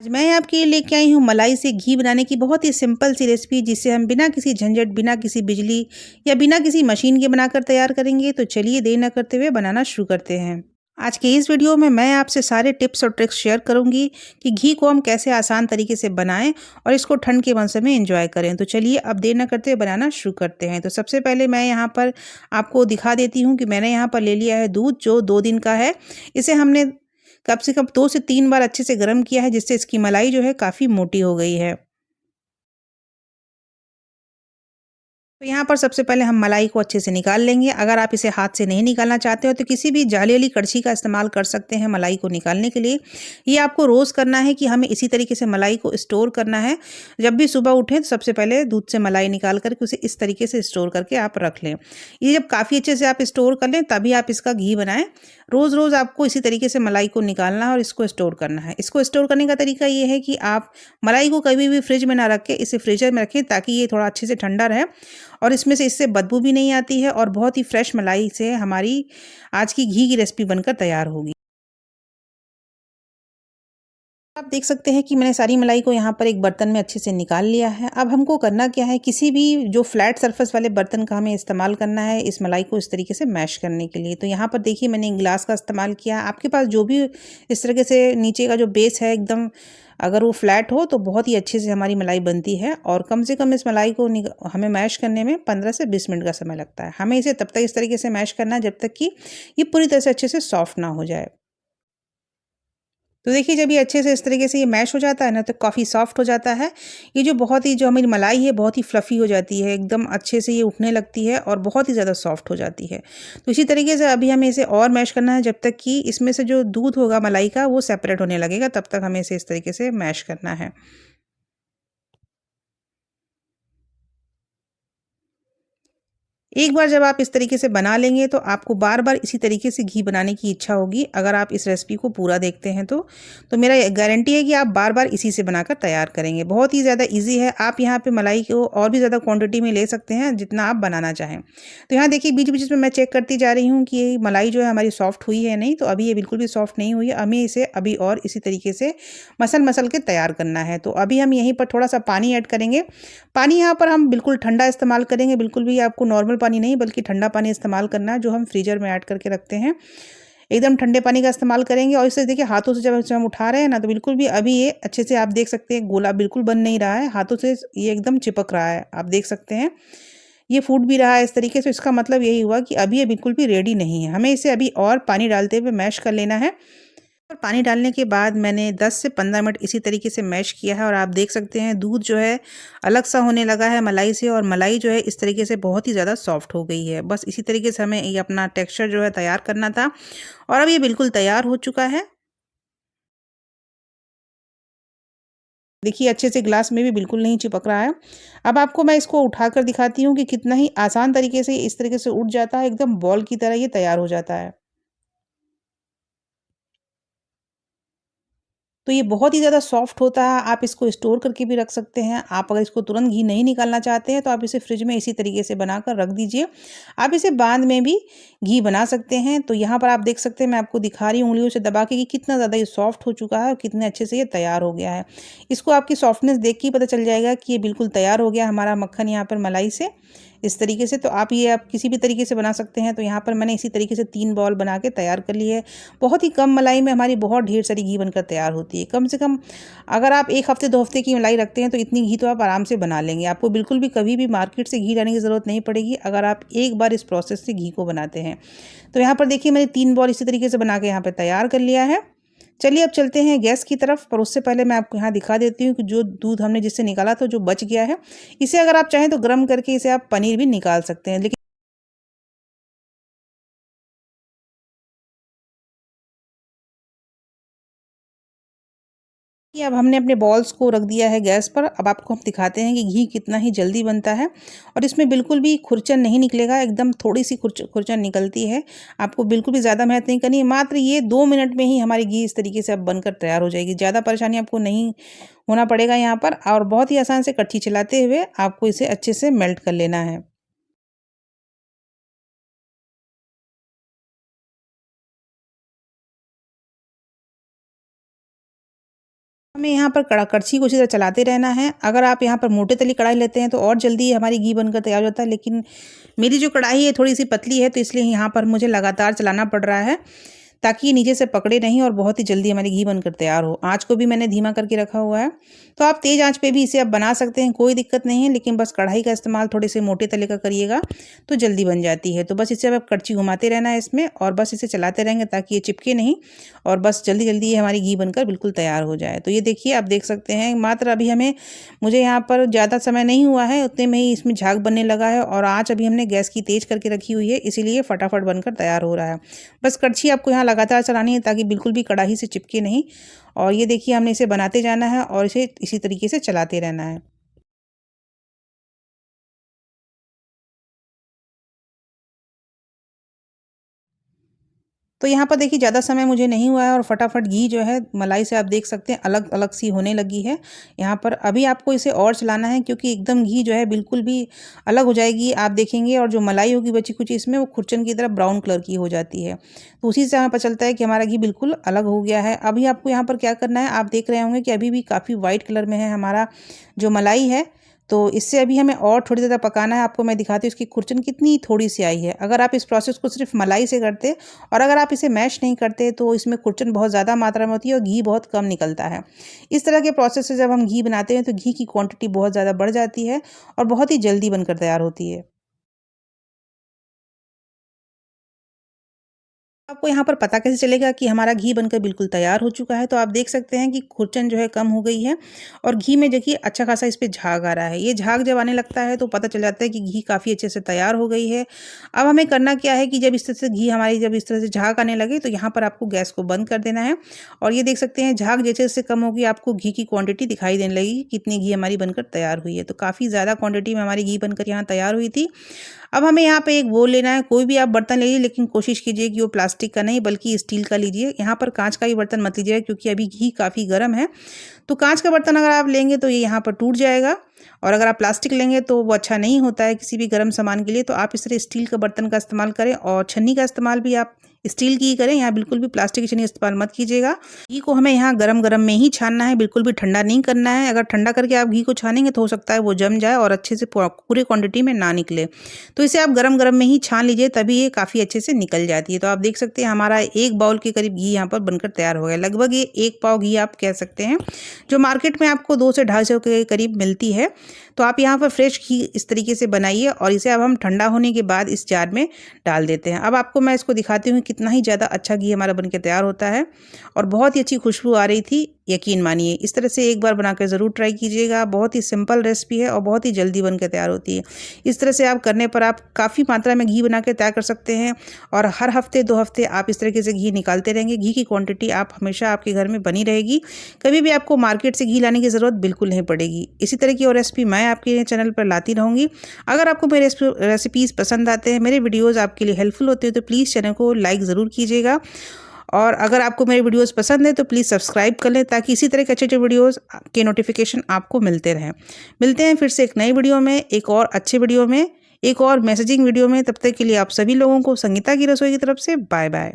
मैं आपके लिए लेके आई हूँ मलाई से घी बनाने की बहुत ही सिंपल सी रेसिपी, जिसे हम बिना किसी झंझट, बिना किसी बिजली या बिना किसी मशीन के बनाकर तैयार करेंगे। तो चलिए देर न करते हुए बनाना शुरू करते हैं। आज के इस वीडियो में मैं आपसे सारे टिप्स और ट्रिक्स शेयर करूंगी कि घी को हम कैसे आसान तरीके से बनाएं और इसको ठंड के मौसम में एंजॉय करें। तो चलिए अब देर न करते हुए बनाना शुरू करते हैं। तो सबसे पहले मैं यहाँ पर आपको दिखा देती हूँ कि मैंने यहाँ पर ले लिया है दूध, जो 2 दिन का है। इसे हमने कम से कम 2 से 3 बार अच्छे से गर्म किया है, जिससे इसकी मलाई जो है काफ़ी मोटी हो गई है। तो यहाँ पर सबसे पहले हम मलाई को अच्छे से निकाल लेंगे। अगर आप इसे हाथ से नहीं निकालना चाहते हो तो किसी भी जाली वाली कड़छी का इस्तेमाल कर सकते हैं मलाई को निकालने के लिए। ये आपको रोज़ करना है कि हमें इसी तरीके से मलाई को स्टोर करना है। जब भी सुबह उठें तो सबसे पहले दूध से मलाई निकाल करके उसे इस तरीके से स्टोर करके आप रख लें। ये जब काफ़ी अच्छे से आप स्टोर कर लें तभी आप इसका घी बनाएं। रोज़ आपको इसी तरीके से मलाई को निकालना है और इसको स्टोर करना है। इसको स्टोर करने का तरीका ये है कि आप मलाई को कभी भी फ्रिज में ना रखें, इसे फ्रीजर में रखें ताकि ये थोड़ा अच्छे से ठंडा रहे और इसमें से इससे बदबू भी नहीं आती है और बहुत ही फ्रेश मलाई से हमारी आज की घी की रेसिपी बनकर तैयार होगी। आप देख सकते हैं कि मैंने सारी मलाई को यहाँ पर एक बर्तन में अच्छे से निकाल लिया है। अब हमको करना क्या है, किसी भी जो फ्लैट सरफेस वाले बर्तन का हमें इस्तेमाल करना है इस मलाई को इस तरीके से मैश करने के लिए। तो यहाँ पर देखिए मैंने गिलास का इस्तेमाल किया। आपके पास जो भी इस तरीके से नीचे का जो बेस है एकदम, अगर वो फ्लैट हो तो बहुत ही अच्छे से हमारी मलाई बनती है। और कम से कम इस मलाई को हमें मैश करने में 15 से 20 मिनट का समय लगता है। हमें इसे तब तक इस तरीके से मैश करना है जब तक कि ये पूरी तरह से अच्छे से सॉफ्ट ना हो जाए। तो देखिए जब ये अच्छे से इस तरीके से ये मैश हो जाता है ना तो काफ़ी सॉफ्ट हो जाता है। ये जो बहुत ही जो हमारी मलाई है बहुत ही फ्लफ़ी हो जाती है, एकदम अच्छे से ये उठने लगती है और बहुत ही ज़्यादा सॉफ्ट हो जाती है। तो इसी तरीके से अभी हमें इसे और मैश करना है जब तक कि इसमें से जो दूध होगा मलाई का वो सेपरेट होने लगेगा, तब तक हमें इसे इस तरीके से मैश करना है। एक बार जब आप इस तरीके से बना लेंगे तो आपको बार-बार इसी तरीके से घी बनाने की इच्छा होगी, अगर आप इस रेसिपी को पूरा देखते हैं तो। तो मेरा गारंटी है कि आप बार-बार इसी से बनाकर तैयार करेंगे। बहुत ही ज़्यादा ईज़ी है, आप यहाँ पे मलाई को और भी ज़्यादा क्वांटिटी में ले सकते हैं जितना आप बनाना चाहें। तो यहाँ देखिए बीच-बीच में मैं चेक करती जा रही हूँ कि ये मलाई जो है हमारी सॉफ्ट हुई है या नहीं, तो अभी ये बिल्कुल भी सॉफ्ट नहीं हुई है। हमें इसे अभी और इसी तरीके से मसल-मसल के तैयार करना है। तो अभी हम यहीं पर थोड़ा-सा पानी ऐड करेंगे। पानी यहाँ पर हम बिल्कुल ठंडा इस्तेमाल करेंगे, बिल्कुल भी आपको नॉर्मल पानी नहीं बल्कि ठंडा पानी इस्तेमाल करना है जो हम फ्रीज़र में ऐड करके रखते हैं। एकदम ठंडे पानी का इस्तेमाल करेंगे और इसे देखिए हाथों से जब इसे हम उठा रहे हैं ना तो बिल्कुल भी अभी ये अच्छे से आप देख सकते हैं गोला बिल्कुल बन नहीं रहा है, हाथों से ये एकदम चिपक रहा है। आप देख सकते हैं ये फूट भी रहा है इस तरीके से, इसका मतलब यही हुआ कि अभी ये बिल्कुल भी रेडी नहीं है। हमें इसे अभी और पानी डालते हुए मैश कर लेना है। और पानी डालने के बाद मैंने 10 से 15 मिनट इसी तरीके से मैश किया है और आप देख सकते हैं दूध जो है अलग सा होने लगा है मलाई से और मलाई जो है इस तरीके से बहुत ही ज़्यादा सॉफ्ट हो गई है। बस इसी तरीके से हमें ये अपना टेक्सचर जो है तैयार करना था और अब ये बिल्कुल तैयार हो चुका है। देखिए अच्छे से ग्लास में भी बिल्कुल नहीं चिपक रहा है। अब आपको मैं इसको उठाकर दिखाती हूँ कि कितना ही आसान तरीके से इस तरीके से उठ जाता है, एकदम बॉल की तरह ये तैयार हो जाता है। तो ये बहुत ही ज़्यादा सॉफ्ट होता है, आप इसको स्टोर करके भी रख सकते हैं। आप अगर इसको तुरंत घी नहीं निकालना चाहते हैं, तो आप इसे फ्रिज में इसी तरीके से बनाकर रख दीजिए। आप इसे बाद में भी घी बना सकते हैं। तो यहाँ पर आप देख सकते हैं, मैं आपको दिखा रही हूँ उँगलियों से दबा के कि कितना ज़्यादा ये सॉफ्ट हो चुका है और कितने अच्छे से ये तैयार हो गया है। इसको आपकी सॉफ्टनेस देख के ही पता चल जाएगा कि ये बिल्कुल तैयार हो गया हमारा मक्खन यहाँ पर मलाई से। इस तरीके से तो आप किसी भी तरीके से बना सकते हैं। तो यहाँ पर मैंने इसी तरीके से 3 बॉल बना के तैयार कर ली है। बहुत ही कम मलाई में हमारी बहुत ढेर सारी घी बनकर तैयार होती है। कम से कम अगर आप 1 हफ्ते 2 हफ्ते की मलाई रखते हैं तो इतनी घी तो आप आराम से बना लेंगे। आपको बिल्कुल भी कभी भी मार्केट से घी लाने की ज़रूरत नहीं पड़ेगी अगर आप एक बार इस प्रोसेस से घी को बनाते हैं। तो यहाँ पर देखिए मैंने 3 बॉल इसी तरीके से बना के यहाँ पे तैयार कर लिया है। चलिए अब चलते हैं गैस की तरफ, पर उससे पहले मैं आपको यहाँ दिखा देती हूँ कि जो दूध हमने जिससे निकाला था जो बच गया है, इसे अगर आप चाहें तो गर्म करके इसे आप पनीर भी निकाल सकते हैं। लेकिन ये अब हमने अपने बॉल्स को रख दिया है गैस पर। अब आपको हम दिखाते हैं कि घी कितना ही जल्दी बनता है और इसमें बिल्कुल भी खुरचन नहीं निकलेगा, एकदम थोड़ी-सी खुरचन निकलती है। आपको बिल्कुल भी ज़्यादा मेहनत नहीं करनी है, मात्र ये 2 मिनट में ही हमारी घी इस तरीके से अब बनकर तैयार हो जाएगी। ज़्यादा परेशानी आपको नहीं होना पड़ेगा यहाँ पर और बहुत ही आसान से कड़छी चलाते हुए आपको इसे अच्छे से मेल्ट कर लेना है। हमें यहाँ पर कड़छी को इसी तरह चलाते रहना है। अगर आप यहाँ पर मोटे तली कढ़ाई लेते हैं तो और जल्दी हमारी घी बनकर तैयार हो जाता है, लेकिन मेरी जो कढ़ाई है थोड़ी सी पतली है, तो इसलिए यहाँ पर मुझे लगातार चलाना पड़ रहा है ताकि ये नीचे से पकड़े नहीं और बहुत ही जल्दी हमारी घी बनकर तैयार हो। आँच को भी मैंने धीमा करके रखा हुआ है, तो आप तेज़ आँच पे भी इसे आप बना सकते हैं, कोई दिक्कत नहीं है, लेकिन बस कढ़ाई का इस्तेमाल थोड़े से मोटे तले का करिएगा तो जल्दी बन जाती है। तो बस इसे अब कड़छी घुमाते रहना है इसमें और बस इसे चलाते रहेंगे ताकि ये चिपके नहीं और बस जल्दी जल्दी ये हमारी घी बनकर बिल्कुल तैयार हो जाए। तो ये देखिए, आप देख सकते हैं मात्र अभी मुझे यहाँ पर ज़्यादा समय नहीं हुआ है, उतने में ही इसमें झाग बनने लगा है और आँच अभी हमने गैस की तेज़ करके रखी हुई है, इसीलिए फटाफट बनकर तैयार हो रहा है। बस कड़छी आपको यहाँ लगातार चलानी है ताकि बिल्कुल भी कढ़ाई से चिपके नहीं। और ये देखिए, हमने इसे बनाते जाना है और इसे इसी तरीके से चलाते रहना है। तो यहाँ पर देखिए, ज़्यादा समय मुझे नहीं हुआ है और फटाफट घी जो है मलाई से आप देख सकते हैं अलग अलग सी होने लगी है। यहाँ पर अभी आपको इसे और चलाना है क्योंकि एकदम घी जो है बिल्कुल भी अलग हो जाएगी, आप देखेंगे, और जो मलाई होगी बची कुची इसमें वो खुरचन की तरह ब्राउन कलर की हो जाती है। तो उसी से हमें पता चलता है कि हमारा घी बिल्कुल अलग हो गया है। अभी आपको यहाँ पर क्या करना है, आप देख रहे होंगे कि अभी भी काफ़ी वाइट कलर में है हमारा जो मलाई है। तो इससे अभी हमें और थोड़ी देर तक पकाना है। आपको मैं दिखाती हूँ इसकी खुरचन कितनी थोड़ी सी आई है। अगर आप इस प्रोसेस को सिर्फ मलाई से करते और अगर आप इसे मैश नहीं करते तो इसमें खुरचन बहुत ज़्यादा मात्रा में होती है और घी बहुत कम निकलता है। इस तरह के प्रोसेस से जब हम घी बनाते हैं तो घी की क्वांटिटी बहुत ज़्यादा बढ़ जाती है और बहुत ही जल्दी बनकर तैयार होती है। आपको यहाँ पर पता कैसे चलेगा कि हमारा घी बनकर बिल्कुल तैयार हो चुका है, तो आप देख सकते हैं कि खुरचन जो है कम हो गई है और घी में देखिए अच्छा खासा इस पे झाग आ रहा है। ये झाग जब आने लगता है तो पता चल जाता है कि घी काफ़ी अच्छे से तैयार हो गई है। अब हमें करना क्या है कि जब इस तरह से घी हमारी जब इस तरह से झाग आने लगे तो यहाँ पर आपको गैस को बंद कर देना है और ये देख सकते हैं झाग जैसे जैसे कम होगी आपको घी की क्वांटिटी दिखाई देने लगेगी कितनी घी हमारी बनकर तैयार हुई है। तो काफ़ी ज़्यादा क्वांटिटी में हमारी घी बनकर यहाँ तैयार हुई थी। अब हमें यहाँ पे एक बोल लेना है, कोई भी आप बर्तन लीजिए लेकिन कोशिश कीजिए कि वो प्लास्टिक का नहीं बल्कि स्टील का लीजिए। यहाँ पर कांच का भी बर्तन मत लीजिएगा क्योंकि अभी घी काफ़ी गर्म है। तो कांच का बर्तन अगर आप लेंगे तो ये यहाँ पर टूट जाएगा और अगर आप प्लास्टिक लेंगे तो वो अच्छा नहीं होता है किसी भी गर्म सामान के लिए। तो आप इस तरह स्टील का बर्तन का इस्तेमाल करें और छन्नी का इस्तेमाल भी आप स्टील की ही करें। यहाँ बिल्कुल भी प्लास्टिक की छन्नी इस्तेमाल मत कीजिएगा। घी को हमें यहाँ गरम गरम में ही छानना है, बिल्कुल भी ठंडा नहीं करना है। अगर ठंडा करके आप घी को छानेंगे तो हो सकता है वो जम जाए और अच्छे से पूरे क्वांटिटी में ना निकले। तो इसे आप गरम गरम में ही छान लीजिए, तभी ये काफ़ी अच्छे से निकल जाती है। तो आप देख सकते हैं हमारा 1 बाउल के करीब घी यहाँ पर बनकर तैयार हो गया। लगभग ये 1 पाव घी आप कह सकते हैं, जो मार्केट में आपको 2 से 250 के करीब मिलती है। तो आप यहाँ पर फ्रेश घी इस तरीके से बनाइए और इसे अब हम ठंडा होने के बाद इस जार में डाल देते हैं। अब आपको मैं इसको दिखाती हूँ कितना ही ज़्यादा अच्छा घी हमारा बनके तैयार होता है और बहुत ही अच्छी खुशबू आ रही थी। यकीन मानिए, इस तरह से एक बार बनाकर ज़रूर ट्राई कीजिएगा। बहुत ही सिंपल रेसिपी है और बहुत ही जल्दी बनकर तैयार होती है। इस तरह से आप करने पर आप काफ़ी मात्रा में घी बना के तैयार कर सकते हैं और हर हफ्ते 2 हफ्ते आप इस तरीके से घी निकालते रहेंगे। घी की क्वांटिटी आप हमेशा आपके घर में बनी रहेगी, कभी भी आपको मार्केट से घी लाने की ज़रूरत बिल्कुल नहीं पड़ेगी। इसी तरह की और रेसिपी मैं आपके चैनल पर लाती रहूँगी। अगर आपको मेरे रेसिपीज़ पसंद आते हैं, मेरे वीडियोज़ आपके लिए हेल्पफुल होते हैं, तो प्लीज़ चैनल को लाइक ज़रूर कीजिएगा। और अगर आपको मेरे वीडियोस पसंद है तो प्लीज़ सब्सक्राइब कर लें ताकि इसी तरह के अच्छे अच्छे वीडियोस के नोटिफिकेशन आपको मिलते रहें। मिलते हैं फिर से एक नई वीडियो में, एक और अच्छे वीडियो में, एक और मैसेजिंग वीडियो में। तब तक के लिए आप सभी लोगों को संगीता की रसोई की तरफ से बाय बाय।